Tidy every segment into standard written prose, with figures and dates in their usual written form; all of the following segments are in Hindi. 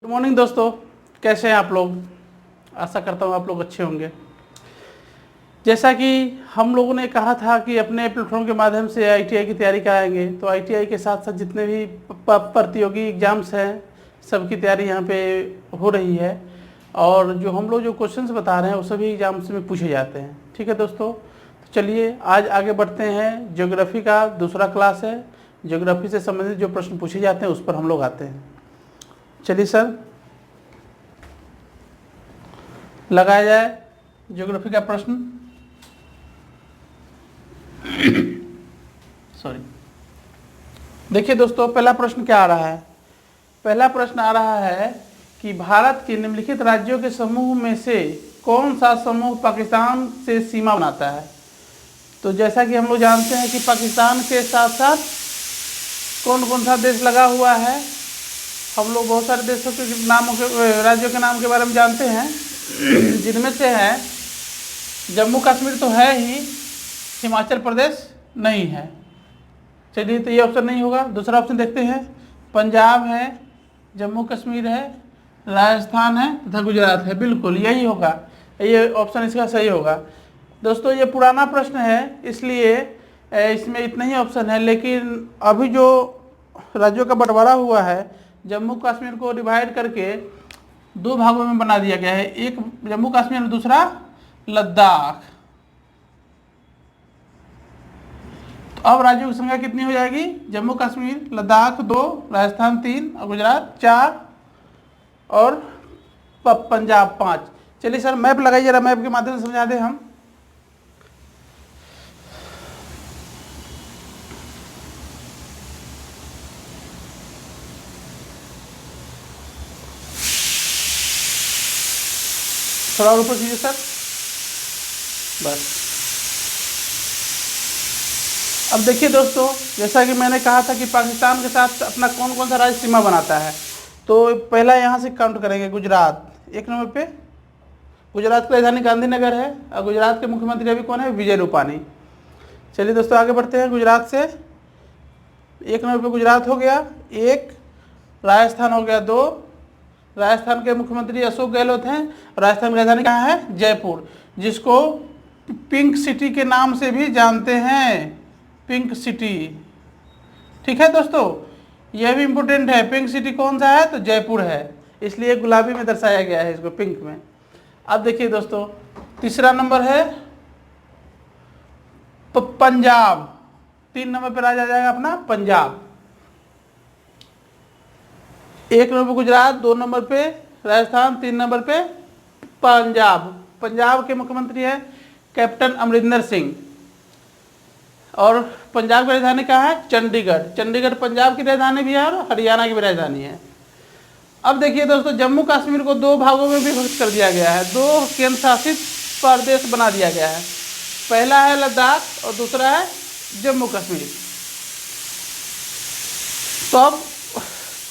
गुड मॉर्निंग दोस्तों, कैसे हैं आप लोग। आशा करता हूँ आप लोग अच्छे होंगे। जैसा कि हम लोगों ने कहा था कि अपने प्लेटफॉर्म के माध्यम से आईटीआई की तैयारी कराएंगे, तो आईटीआई के साथ साथ जितने भी प्रतियोगी एग्जाम्स हैं सबकी तैयारी यहाँ पे हो रही है। और जो हम लोग जो क्वेश्चंस बता रहे हैं वो सभी एग्जाम्स में पूछे जाते हैं। ठीक है दोस्तों, तो चलिए आज आगे बढ़ते हैं। ज्योग्राफी का दूसरा क्लास है। ज्योग्राफी से संबंधित जो प्रश्न पूछे जाते हैं उस पर हम लोग आते हैं। चलिए सर, लगाया जाए ज्योग्राफी का प्रश्न। सॉरी, देखिए दोस्तों, पहला प्रश्न क्या आ रहा है। पहला प्रश्न आ रहा है कि भारत के निम्नलिखित राज्यों के समूह में से कौन सा समूह पाकिस्तान से सीमा बनाता है। तो जैसा कि हम लोग जानते हैं कि पाकिस्तान के साथ साथ कौन कौन सा देश लगा हुआ है। हम लोग बहुत सारे देशों के नामों के, राज्यों के नाम के बारे में जानते हैं, जिनमें से है जम्मू कश्मीर तो है ही, हिमाचल प्रदेश नहीं है। चलिए, तो ये ऑप्शन नहीं होगा। दूसरा ऑप्शन देखते हैं। पंजाब है, जम्मू कश्मीर है, राजस्थान है तथा गुजरात है। बिल्कुल यही होगा, ये ऑप्शन इसका सही होगा। दोस्तों, ये पुराना प्रश्न है, इसलिए इसमें इतना ही ऑप्शन है। लेकिन अभी जो राज्यों का बंटवारा हुआ है, जम्मू कश्मीर को डिवाइड करके दो भागों में बना दिया गया है, एक जम्मू कश्मीर और दूसरा लद्दाख। तो अब राज्यों की संख्या कितनी हो जाएगी। जम्मू कश्मीर, लद्दाख 2, राजस्थान 3 और गुजरात 4 और पंजाब 5। चलिए सर, मैप लगाइए जरा, मैप के माध्यम से समझा दें हम। थोड़ा ऊपर कीजिए सर, बस। अब देखिए दोस्तों, जैसा कि मैंने कहा था कि पाकिस्तान के साथ अपना कौन कौन सा राज्य सीमा बनाता है, तो पहला यहाँ से काउंट करेंगे। गुजरात 1 नंबर पे। गुजरात की राजधानी गांधीनगर है और गुजरात के मुख्यमंत्री अभी कौन है, विजय रूपानी। चलिए दोस्तों, आगे बढ़ते हैं। गुजरात से 1 नंबर पे गुजरात हो गया 1, राजस्थान हो गया 2। राजस्थान के मुख्यमंत्री अशोक गहलोत हैं। राजस्थान की राजधानी कहाँ है, जयपुर, जिसको पिंक सिटी के नाम से भी जानते हैं, पिंक सिटी। ठीक है दोस्तों, यह भी इम्पोर्टेंट है। पिंक सिटी कौन सा है, तो जयपुर है, इसलिए गुलाबी में दर्शाया गया है इसको, पिंक में। अब देखिए दोस्तों, तीसरा नंबर है पंजाब। 3 नंबर पर आ जाएगा अपना पंजाब। 1 नंबर पे गुजरात, 2 नंबर पे राजस्थान, 3 नंबर पे पंजाब। पंजाब के मुख्यमंत्री हैं कैप्टन अमरिंदर सिंह। और पंजाब की राजधानी कहाँ है, चंडीगढ़। चंडीगढ़ पंजाब की राजधानी भी है और हरियाणा की भी राजधानी है। अब देखिए दोस्तों, जम्मू कश्मीर को 2 भागों में विभक्त कर दिया गया है, 2 केंद्र शासित प्रदेश बना दिया गया है। पहला है लद्दाख और दूसरा है जम्मू कश्मीर। तो अब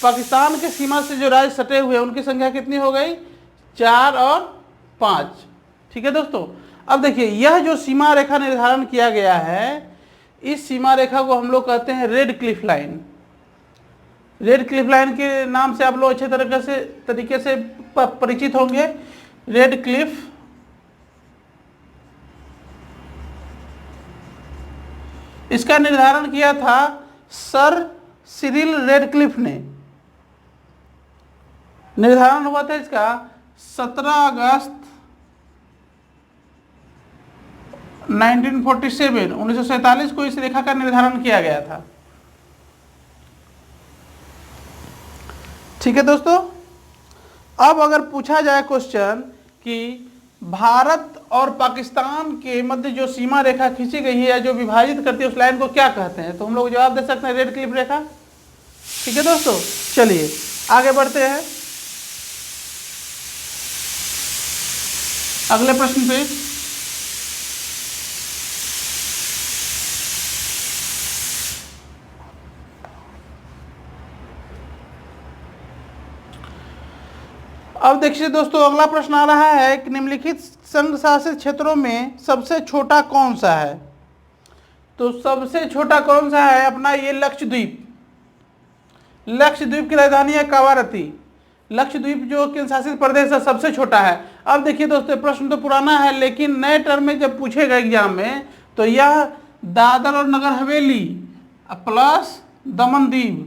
पाकिस्तान के सीमा से जो राज्य सटे हुए हैं उनकी संख्या कितनी हो गई, 4 और 5। ठीक है दोस्तों, अब देखिए, यह जो सीमा रेखा निर्धारण किया गया है, इस सीमा रेखा को हम लोग कहते हैं red Cliff line. Red Cliff line के नाम से आप लोग अच्छे तरीके से परिचित होंगे। रेड क्लिफ इसका निर्धारण किया था सर सिरिल रेडक्लिफ ने। निर्धारण हुआ था इसका 17 अगस्त 1947 को इस रेखा का निर्धारण किया गया था। ठीक है दोस्तों, अब अगर पूछा जाए क्वेश्चन कि भारत और पाकिस्तान के मध्य जो सीमा रेखा खींची गई है या जो विभाजित करती है उस लाइन को क्या कहते हैं, तो हम लोग जवाब दे सकते हैं रेड क्लिफ रेखा। ठीक है दोस्तों, चलिए आगे बढ़ते हैं अगले प्रश्न पे। अब देखिए दोस्तों, अगला प्रश्न आ रहा है कि निम्नलिखित संघ शासित क्षेत्रों में सबसे छोटा कौन सा है। तो सबसे छोटा कौन सा है अपना, ये लक्षद्वीप। लक्षद्वीप की राजधानी है कावारती। लक्षद्वीप जो केंद्र शासित प्रदेश है सबसे छोटा है। अब देखिए दोस्तों, प्रश्न तो पुराना है लेकिन नए टर्म में जब पूछेगा एग्जाम में तो यह दादर और नगर हवेली प्लस दमन दीव,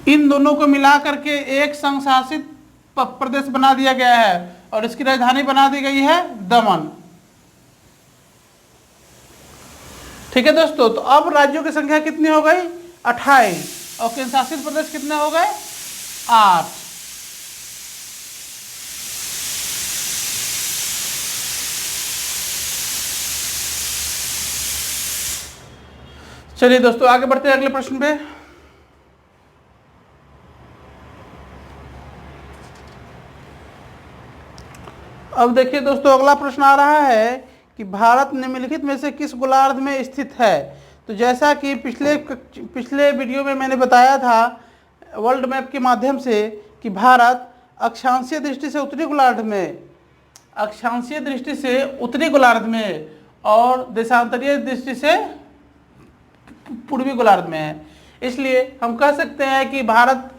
इन दोनों को मिला करके एक संघ शासित प्रदेश बना दिया गया है और इसकी राजधानी बना दी गई है दमन। ठीक है दोस्तों, तो अब राज्यों की संख्या कितनी हो गई? 28 और केंद्र शासित प्रदेश कितने हो गए? 8। चलिए दोस्तों आगे बढ़ते हैं अगले प्रश्न पे। अब देखिए दोस्तों, अगला प्रश्न आ रहा है कि भारत निम्नलिखित में से किस गोलार्ध में स्थित है? तो जैसा कि पिछले वीडियो में मैंने बताया था वर्ल्ड मैप के माध्यम से कि भारत अक्षांशीय दृष्टि से उत्तरी गोलार्ध में, अक्षांशीय दृष्टि से उत्तरी गोलार्ध में और देशांतरीय दृष्टि से पूर्वी गोलार्ध में है। इसलिए हम कह सकते हैं कि भारत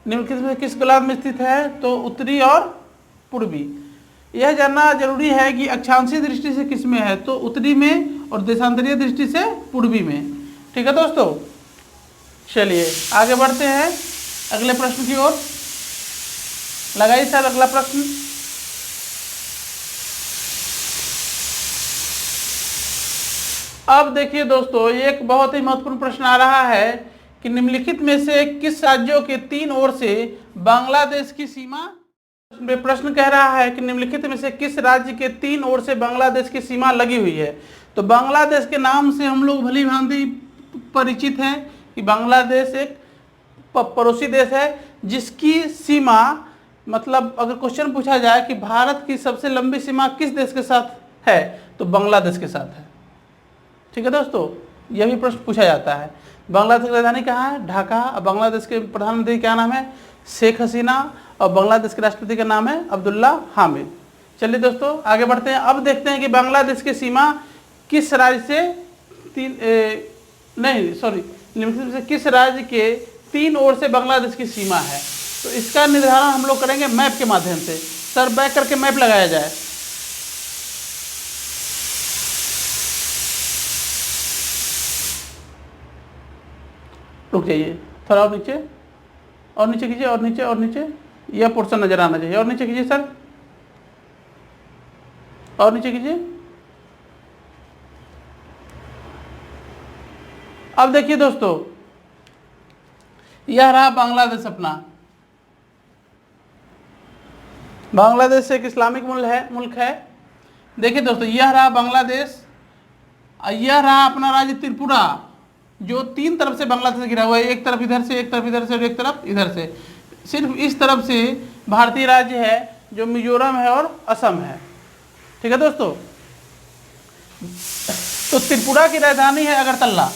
निम्नलिखित में किस गोलार्ध में स्थित है? तो उत्तरी और पूर्वी। यह जानना जरूरी है कि अक्षांशीय दृष्टि से किस में है? तो उत्तरी में और देशांतरीय दृष्टि से पूर्वी में। ठीक है दोस्तों, चलिए आगे बढ़ते हैं अगले प्रश्न की ओर। लगाइए सर अगला प्रश्न। अब देखिए दोस्तों, एक बहुत ही महत्वपूर्ण प्रश्न आ रहा है कि निम्नलिखित में से किस राज्यों के 3 ओर से बांग्लादेश की सीमा, प्रश्न कह रहा है कि निम्नलिखित में से किस राज्य के 3 ओर से बांग्लादेश की सीमा लगी हुई है? तो बांग्लादेश के नाम से हम लोग भली भांति परिचित हैं कि बांग्लादेश एक पड़ोसी देश है जिसकी सीमा, मतलब अगर क्वेश्चन पूछा जाए कि भारत की सबसे लंबी सीमा किस देश के साथ है तो बांग्लादेश के साथ है। ठीक है दोस्तों, यह भी प्रश्न पूछा जाता है। बांग्लादेश की राजधानी कहाँ है? ढाका। और बांग्लादेश के प्रधानमंत्री क्या नाम है? शेख हसीना। और बांग्लादेश के राष्ट्रपति का नाम है अब्दुल्ला हामिद। चलिए दोस्तों आगे बढ़ते हैं। अब देखते हैं कि बांग्लादेश की सीमा किस राज्य से किस राज्य के 3 ओर से बांग्लादेश की सीमा है? तो इसका निर्धारण हम लोग करेंगे मैप के माध्यम से। सर बैक करके मैप लगाया जाए। रुक जाइए, थोड़ा और नीचे, और नीचे कीजिए, और नीचे, और नीचे, यह पोर्शन नजर आना चाहिए। और नीचे कीजिए सर, और नीचे कीजिए। अब देखिए दोस्तों, यह रहा बांग्लादेश अपना। बांग्लादेश एक इस्लामिक मुल्क है। देखिए दोस्तों, यह रहा बांग्लादेश, यह रहा अपना राज्य त्रिपुरा जो 3 तरफ से बांग्लादेश से घिरा हुआ है। एक तरफ इधर से, एक तरफ इधर से और एक तरफ इधर से। सिर्फ इस तरफ से भारतीय राज्य है जो मिजोरम है और असम है। ठीक है दोस्तों, तो त्रिपुरा की राजधानी है अगरतला।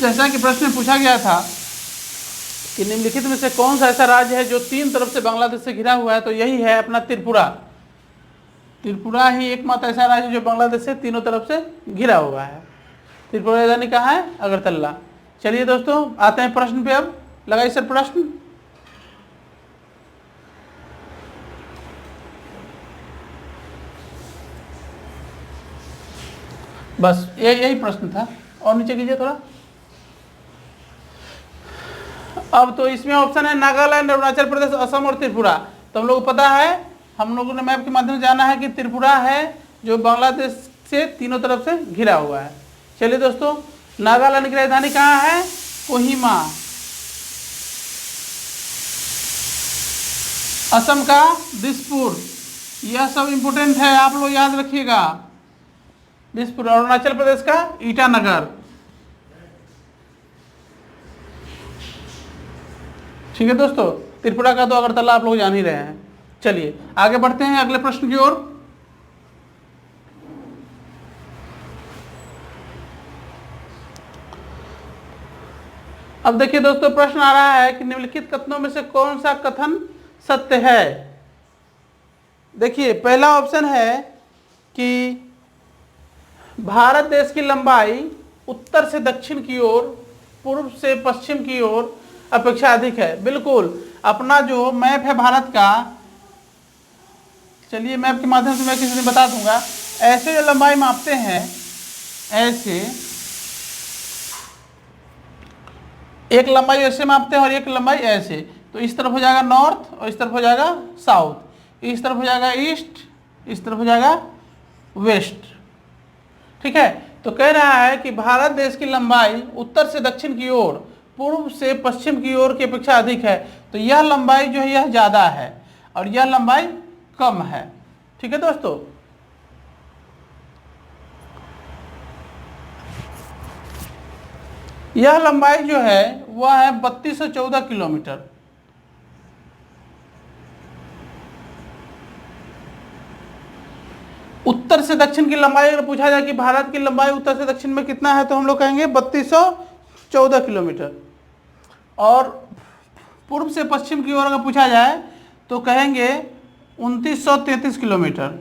जैसा कि प्रश्न में पूछा गया था कि निम्नलिखित में से कौन सा ऐसा राज्य है जो 3 तरफ से बांग्लादेश से घिरा हुआ है, तो यही है अपना त्रिपुरा। त्रिपुरा ही एकमात्र ऐसा राज्य जो बांग्लादेश से तीनों तरफ से घिरा हुआ है। त्रिपुरा राजधानी कहाँ है? अगरतला। चलिए दोस्तों आते हैं प्रश्न पे। अब लगाइए सर प्रश्न। बस यही प्रश्न था। और नीचे कीजिए थोड़ा। अब तो इसमें ऑप्शन है नागालैंड, अरुणाचल प्रदेश, असम और त्रिपुरा। तो हम लोग को पता है, हम लोगों ने मैप के माध्यम से जाना है कि त्रिपुरा है जो बांग्लादेश से तीनों तरफ से घिरा हुआ है। चलिए दोस्तों, नागालैंड की राजधानी कहाँ है? कोहिमा। असम का दिसपुर। यह सब इंपोर्टेंट है, आप लोग याद रखिएगा। दिसपुर। अरुणाचल प्रदेश का ईटानगर। ठीक है दोस्तों, त्रिपुरा का तो अगरतला आप लोग जान ही रहे हैं। चलिए आगे बढ़ते हैं अगले प्रश्न की ओर। अब देखिए दोस्तों, प्रश्न आ रहा है कि निम्नलिखित कथनों में से कौन सा कथन सत्य है? देखिए पहला ऑप्शन है कि भारत देश की लंबाई उत्तर से दक्षिण की ओर, पूर्व से पश्चिम की ओर अपेक्षा अधिक है। बिल्कुल, अपना जो मैप है भारत का, चलिए मैप के माध्यम से मैं किसी दिन बता दूंगा। ऐसे जो लंबाई मापते हैं, ऐसे एक लंबाई ऐसे मापते हैं और एक लंबाई ऐसे, तो इस तरफ हो जाएगा नॉर्थ और इस तरफ हो जाएगा साउथ, इस तरफ हो जाएगा ईस्ट, इस तरफ हो जाएगा वेस्ट। ठीक है, तो कह रहा है कि भारत देश की लंबाई उत्तर से दक्षिण की ओर, पूर्व से पश्चिम की ओर की अपेक्षा अधिक है। तो यह लंबाई जो है यह ज़्यादा है और यह लंबाई कम है। ठीक है दोस्तों, यह लंबाई जो है वह है 3214 किलोमीटर। उत्तर से दक्षिण की लंबाई अगर पूछा जाए कि भारत की लंबाई उत्तर से दक्षिण में कितना है, तो हम लोग कहेंगे 3214 किलोमीटर। और पूर्व से पश्चिम की ओर अगर पूछा जाए तो कहेंगे 2933 किलोमीटर।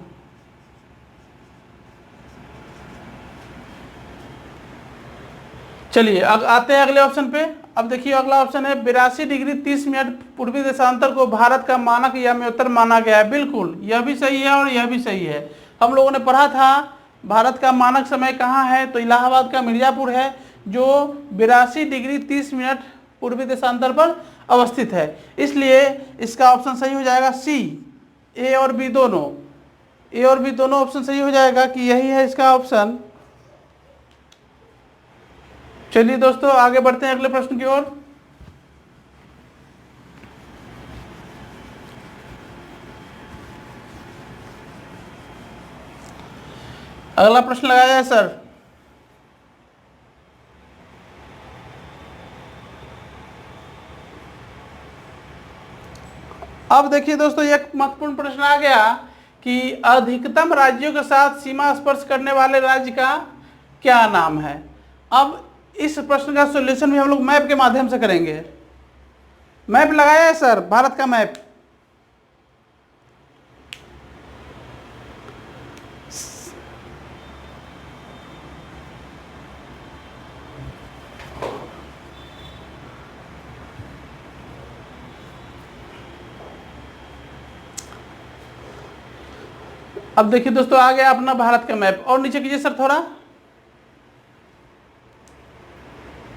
चलिए अब आते हैं अगले ऑप्शन पे। अब देखिए अगला ऑप्शन है 82 डिग्री 30 मिनट पूर्वी देशांतर को भारत का मानक या म्योत्तर माना गया है। बिल्कुल, यह भी सही है और यह भी सही है। हम लोगों ने पढ़ा था भारत का मानक समय कहाँ है, तो इलाहाबाद का मिर्जापुर है, जो 82 डिग्री 30 मिनट पूर्वी देशांतर पर अवस्थित है। इसलिए इसका ऑप्शन सही हो जाएगा सी। ए और बी दोनों, ए और बी दोनों ऑप्शन सही हो जाएगा कि यही है इसका ऑप्शन। चलिए दोस्तों आगे बढ़ते हैं अगले प्रश्न की ओर। अगला प्रश्न लगाया जाए सर। अब देखिए दोस्तों एक महत्वपूर्ण प्रश्न आ गया कि अधिकतम राज्यों के साथ सीमा स्पर्श करने वाले राज्य का क्या नाम है। अब इस प्रश्न का सॉल्यूशन भी हम लोग मैप के माध्यम से करेंगे। मैप लगाया है सर, भारत का मैप। अब देखिए दोस्तों आ गया अपना भारत का मैप, और नीचे कीजिए सर थोड़ा।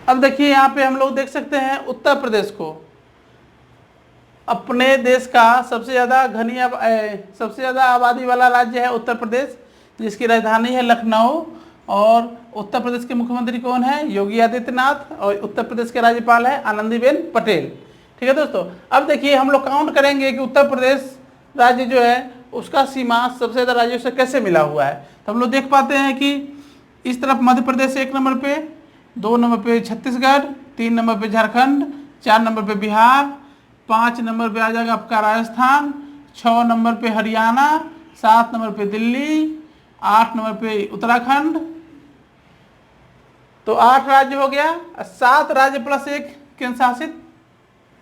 अब देखिए यहाँ पे हम लोग देख सकते हैं उत्तर प्रदेश को। अपने देश का सबसे ज़्यादा आबादी वाला राज्य है उत्तर प्रदेश, जिसकी राजधानी है लखनऊ। और उत्तर प्रदेश के मुख्यमंत्री कौन है? योगी आदित्यनाथ। और उत्तर प्रदेश के राज्यपाल है आनंदीबेन पटेल। ठीक है दोस्तों, अब देखिए हम लोग काउंट करेंगे कि उत्तर प्रदेश राज्य जो है उसका सीमा सबसे ज़्यादा राज्यों से कैसे मिला हुआ है। तो हम लोग देख पाते हैं कि इस तरफ मध्य प्रदेश 1 नंबर पे, 2 नंबर पे छत्तीसगढ़, 3 नंबर पे झारखंड, 4 नंबर पे बिहार, 5 नंबर पे आ जाएगा आपका राजस्थान, 6 नंबर पे हरियाणा, 7 नंबर पे दिल्ली, 8 नंबर पे उत्तराखंड। तो 8 राज्य हो गया, 7 राज्य प्लस 1 केंद्र शासित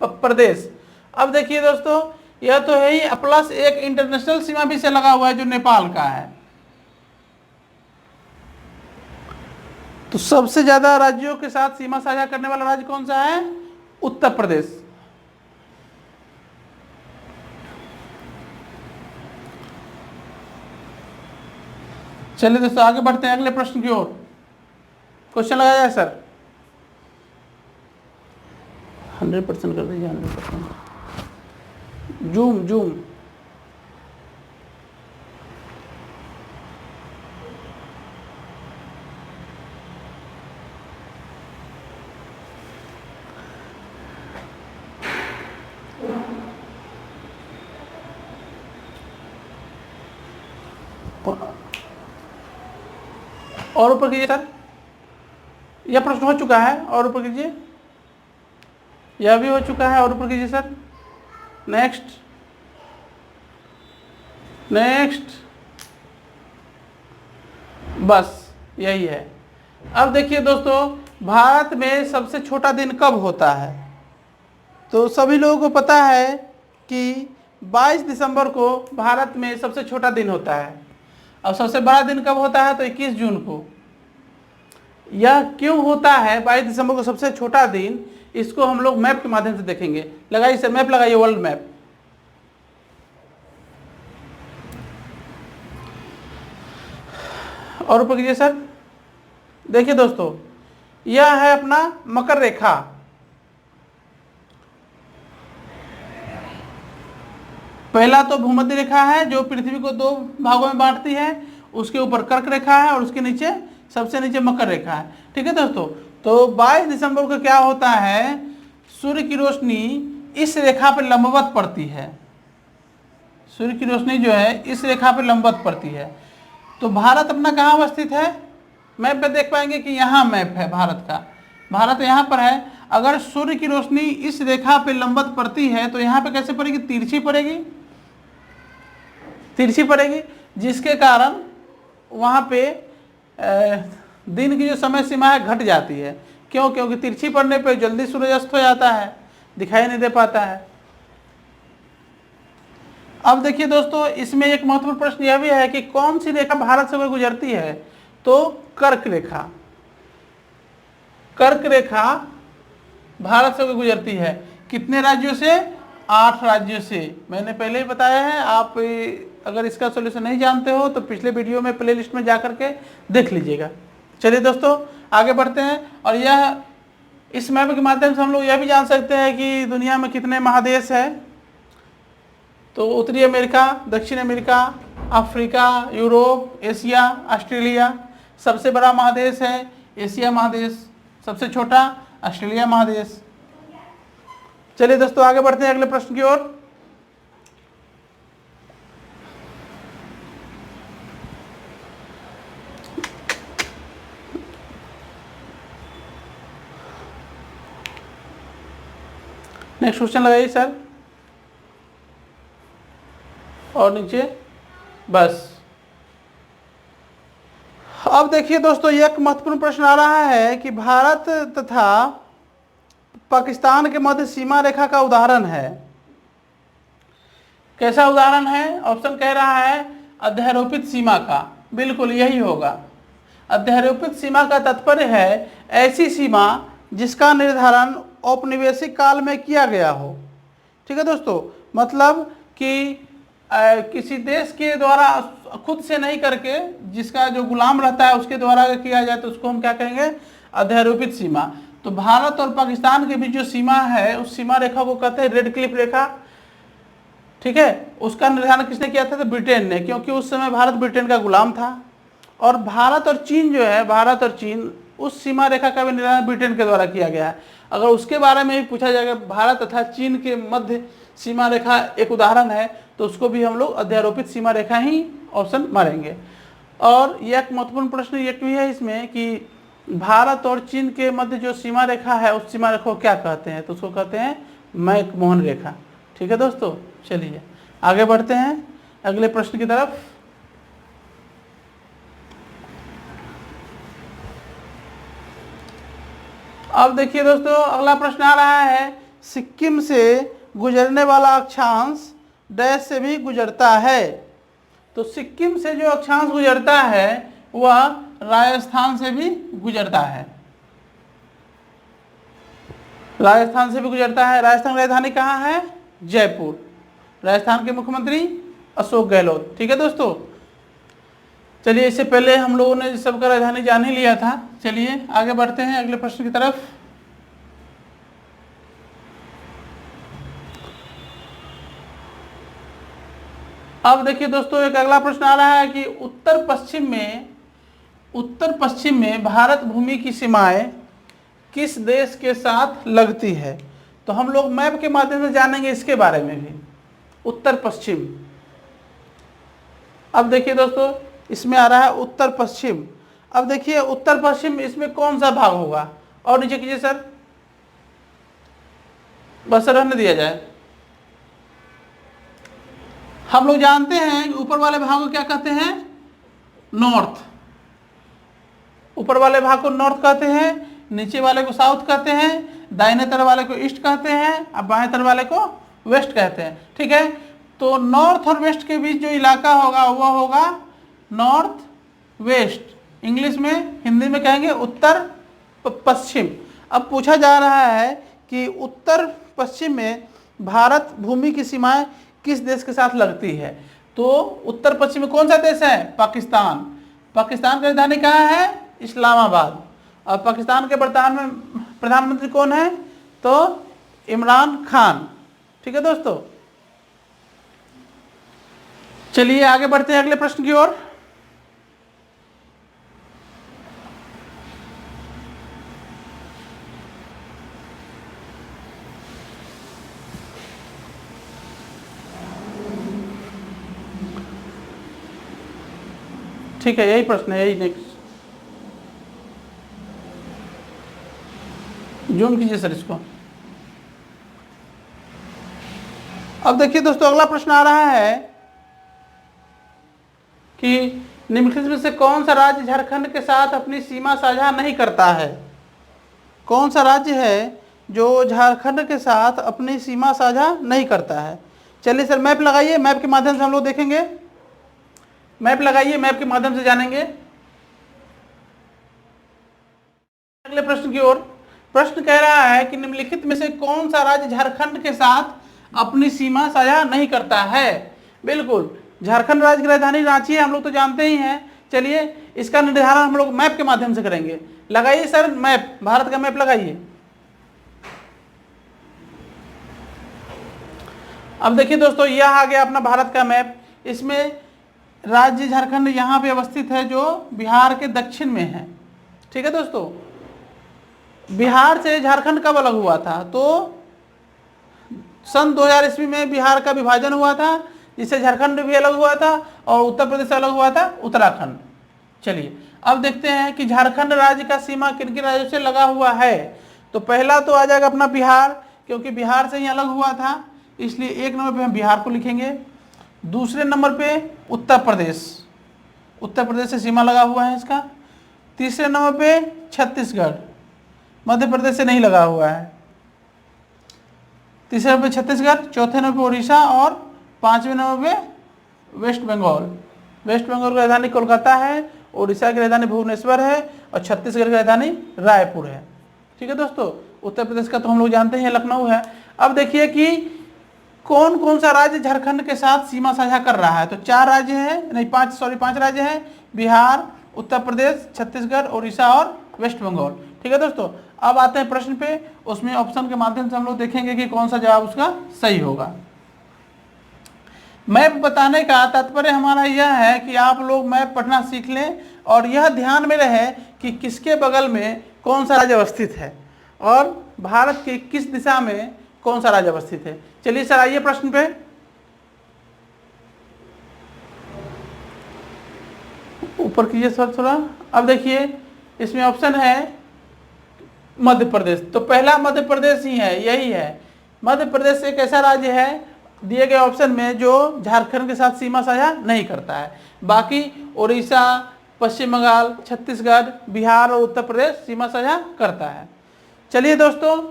प्रदेश। अब देखिए दोस्तों यह तो है ही, प्लस एक इंटरनेशनल सीमा भी से लगा हुआ है जो नेपाल का है। तो सबसे ज्यादा राज्यों के साथ सीमा साझा करने वाला राज्य कौन सा है? उत्तर प्रदेश। चलिए दोस्तों आगे बढ़ते हैं अगले प्रश्न की ओर। क्वेश्चन लगाया जाए सर। 100% कर दीजिए, 100%। जूम। और ऊपर कीजिए सर, यह प्रश्न हो चुका है, और ऊपर कीजिए। यह भी हो चुका है, और ऊपर कीजिए सर। नेक्स्ट। बस यही है। अब देखिए दोस्तों भारत में सबसे छोटा दिन कब होता है? तो सभी लोगों को पता है कि 22 दिसंबर को भारत में सबसे छोटा दिन होता है। अब सबसे बड़ा दिन कब होता है? तो 21 जून को। यह क्यों होता है 22 दिसंबर को सबसे छोटा दिन, इसको हम लोग मैप के माध्यम से देखेंगे। लगाइए सर, मैप लगाइए, वर्ल्ड मैप। और ऊपर कीजिए सर। देखिए दोस्तों, यह है अपना मकर रेखा। पहला तो भूमध्य रेखा है जो पृथ्वी को दो भागों में बांटती है, उसके ऊपर कर्क रेखा है और उसके नीचे सबसे नीचे मकर रेखा है। ठीक है दोस्तों, तो 22 दिसंबर को क्या होता है, सूर्य की रोशनी इस रेखा पर लंबवत पड़ती है। सूर्य की रोशनी जो है इस रेखा पर लंबवत पड़ती है। तो भारत अपना कहाँ अवस्थित है, मैप पे देख पाएंगे कि यहाँ मैप है भारत का। भारत यहाँ पर है। अगर सूर्य की रोशनी इस रेखा पे लंबवत पड़ती है तो यहाँ पे कैसे पड़ेगी, तिरछी पड़ेगी, तिरछी पड़ेगी, जिसके कारण वहाँ पे दिन की जो समय सीमा है घट जाती है। क्यों? क्योंकि तिरछी पड़ने पे जल्दी सूरज अस्त हो जाता है, दिखाई नहीं दे पाता है। अब देखिए दोस्तों, इसमें एक महत्वपूर्ण प्रश्न यह भी है कि कौन सी रेखा भारत से गुजरती है, तो कर्क रेखा। कर्क रेखा भारत से गुजरती है। कितने राज्यों से? 8 राज्यों से। मैंने पहले ही बताया है, आप अगर इसका सॉल्यूशन नहीं जानते हो तो पिछले वीडियो में प्लेलिस्ट में जा करके देख लीजिएगा। चलिए दोस्तों, आगे बढ़ते हैं। और यह इस मैप के माध्यम से हम लोग यह भी जान सकते हैं कि दुनिया में कितने महादेश है। तो उत्तरी अमेरिका, दक्षिण America, Africa, Europe, Asia, Australia. सबसे बड़ा महादेश है एशिया महादेश, सबसे छोटा ऑस्ट्रेलिया महादेश। चलिए दोस्तों, आगे बढ़ते हैं अगले प्रश्न की ओर। नेक्स्ट क्वेश्चन लगाइए सर, और नीचे बस। अब देखिए दोस्तों, एक महत्वपूर्ण प्रश्न आ रहा है कि भारत तथा पाकिस्तान के मध्य सीमा रेखा का उदाहरण है। कैसा उदाहरण है? ऑप्शन कह रहा है अध्यारोपित सीमा का। बिल्कुल यही होगा। अध्यारोपित सीमा का तात्पर्य है ऐसी सीमा जिसका निर्धारण औपनिवेशिक काल में किया गया हो। ठीक है दोस्तों, मतलब कि किसी देश के द्वारा खुद से नहीं करके जिसका जो गुलाम रहता है उसके द्वारा अगर किया जाए तो उसको हम क्या कहेंगे, अध्यारोपित सीमा। तो भारत और पाकिस्तान के बीच जो सीमा है उस सीमा रेखा को कहते हैं रेड क्लिफ रेखा। ठीक है, उसका निर्धारण किसने किया था? तो ब्रिटेन ने, क्योंकि उस समय भारत ब्रिटेन का गुलाम था। और भारत और चीन जो है, भारत और चीन, उस सीमा रेखा का भी निर्धारण ब्रिटेन के द्वारा किया गया है। अगर उसके बारे में भी पूछा जाएगा, भारत तथा चीन के मध्य सीमा रेखा एक उदाहरण है, तो उसको भी हम लोग अध्यारोपित सीमा रेखा ही ऑप्शन मारेंगे। और यह एक महत्वपूर्ण प्रश्न एक भी है इसमें कि भारत और चीन के मध्य जो सीमा रेखा है उस सीमा रेखा को क्या कहते हैं? तो उसको कहते हैं मैकमोहन रेखा। ठीक है दोस्तों, चलिए आगे बढ़ते हैं अगले प्रश्न की तरफ। अब देखिए दोस्तों, अगला प्रश्न आ रहा है, सिक्किम से गुजरने वाला अक्षांश डैश से भी गुजरता है। तो सिक्किम से जो अक्षांश गुजरता है वह राजस्थान से भी गुजरता है। राजस्थान से भी गुजरता है। राजस्थान की राजधानी कहाँ है? जयपुर। राजस्थान के मुख्यमंत्री अशोक गहलोत। ठीक है दोस्तों, चलिए इससे पहले हम लोगों ने सबका राजधानी जान ही लिया था। चलिए आगे बढ़ते हैं अगले प्रश्न की तरफ। अब देखिए दोस्तों, एक अगला प्रश्न आ रहा है कि उत्तर पश्चिम में भारत भूमि की सीमाएं किस देश के साथ लगती है? तो हम लोग मैप के माध्यम से जानेंगे इसके बारे में भी। उत्तर पश्चिम, अब देखिए दोस्तों, इसमें आ रहा है उत्तर पश्चिम। अब देखिए उत्तर पश्चिम, इसमें कौन सा भाग होगा? और नीचे कीजिए सर, बस रहने दिया जाए। हम लोग जानते हैं कि ऊपर वाले भाग को क्या कहते हैं? नॉर्थ। ऊपर वाले भाग को नॉर्थ कहते हैं, नीचे वाले को साउथ कहते हैं, दाहिने तरफ वाले को ईस्ट कहते हैं, अब बाएं तरफ वाले को वेस्ट कहते हैं। ठीक है, तो नॉर्थ और वेस्ट के बीच जो इलाका होगा वह होगा नॉर्थ वेस्ट। इंग्लिश में, हिंदी में कहेंगे उत्तर पश्चिम। अब पूछा जा रहा है कि उत्तर पश्चिम में भारत भूमि की सीमाएं किस देश के साथ लगती है। तो उत्तर पश्चिम में कौन सा देश है? पाकिस्तान। पाकिस्तान की राजधानी कहाँ है? इस्लामाबाद। और पाकिस्तान के प्रधानमंत्री कौन है? तो इमरान खान। ठीक है दोस्तों, चलिए आगे बढ़ते हैं अगले प्रश्न की ओर। ठीक है, यही प्रश्न है, यही नेक्स्ट। जूम कीजिए सर इसको। अब देखिए दोस्तों, अगला प्रश्न आ रहा है कि निम्नलिखित में से कौन सा राज्य झारखंड के साथ अपनी सीमा साझा नहीं करता है? कौन सा राज्य है जो झारखंड के साथ अपनी सीमा साझा नहीं करता है? चलिए सर मैप लगाइए, मैप के माध्यम से हम लोग देखेंगे। मैप लगाइए, मैप के माध्यम से जानेंगे। अगले प्रश्न की ओर। प्रश्न कह रहा है कि निम्नलिखित में से कौन सा राज्य झारखंड के साथ अपनी सीमा साझा नहीं करता है? बिल्कुल, झारखंड राज्य की राजधानी रांची है, हम लोग तो जानते ही हैं। चलिए इसका निर्धारण हम लोग मैप के माध्यम से करेंगे। लगाइए सर मैप, भारत का मैप लगाइए। अब देखिए दोस्तों, यह आ गया अपना भारत का मैप। इसमें राज्य झारखंड यहाँ पे अवस्थित है, जो बिहार के दक्षिण में है। ठीक है दोस्तों, बिहार से झारखंड कब अलग हुआ था? तो सन 2000 ईस्वी में बिहार का विभाजन हुआ था, जिससे झारखंड भी अलग हुआ था और उत्तर प्रदेश से अलग हुआ था उत्तराखंड। चलिए अब देखते हैं कि झारखंड राज्य का सीमा किन किन राज्यों से लगा हुआ है। तो पहला तो आ जाएगा अपना बिहार, क्योंकि बिहार से ही अलग हुआ था, इसलिए एक नंबर पे हम बिहार को लिखेंगे। दूसरे नंबर पे उत्तर प्रदेश, उत्तर प्रदेश से सीमा लगा हुआ है इसका। तीसरे नंबर पे छत्तीसगढ़, मध्य प्रदेश से नहीं लगा हुआ है। तीसरे नंबर पे छत्तीसगढ़, चौथे नंबर पे उड़ीसा और पांचवें नंबर पे वेस्ट बंगाल। वेस्ट बंगाल की राजधानी कोलकाता है, उड़ीसा की राजधानी भुवनेश्वर है और छत्तीसगढ़ की राजधानी रायपुर है। ठीक है दोस्तों, उत्तर प्रदेश का तो हम लोग जानते हैं लखनऊ है। अब देखिए कि कौन कौन सा राज्य झारखंड के साथ सीमा साझा कर रहा है। तो चार राज्य है, नहीं पांच राज्य है, बिहार, उत्तर प्रदेश, छत्तीसगढ़, उड़ीसा और वेस्ट बंगाल। ठीक है दोस्तों, अब आते हैं प्रश्न पे। उसमें ऑप्शन के माध्यम से हम लोग देखेंगे कि कौन सा जवाब उसका सही होगा। मैप बताने का तात्पर्य हमारा यह है कि आप लोग मैप पढ़ना सीख लें और यह ध्यान में रहे कि किसके बगल में कौन सा राज्य अवस्थित है और भारत के किस दिशा में कौन सा राज्य अवस्थित है। चलिए सर आइए प्रश्न पे। ऊपर कीजिए सर थोड़ा। अब देखिए इसमें ऑप्शन है मध्य प्रदेश, तो पहला मध्य प्रदेश ही है, यही है। मध्य प्रदेश एक ऐसा राज्य है दिए गए ऑप्शन में जो झारखंड के साथ सीमा साझा नहीं करता है। बाकी उड़ीसा, पश्चिम बंगाल, छत्तीसगढ़, बिहार और उत्तर प्रदेश सीमा साझा करता है। चलिए दोस्तों,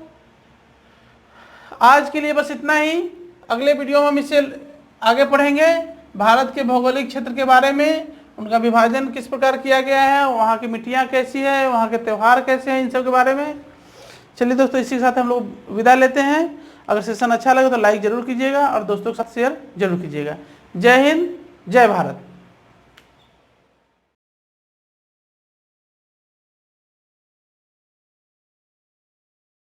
आज के लिए बस इतना ही। अगले वीडियो में हम इससे आगे पढ़ेंगे भारत के भौगोलिक क्षेत्र के बारे में, उनका विभाजन किस प्रकार किया गया है, वहाँ की मिट्टियाँ कैसी है, वहाँ के त्यौहार कैसे हैं, इन सब के बारे में। चलिए दोस्तों, इसी के साथ हम लोग विदा लेते हैं। अगर सेशन अच्छा लगे तो लाइक जरूर कीजिएगा और दोस्तों के साथ शेयर जरूर कीजिएगा। जय हिंद, जय भारत।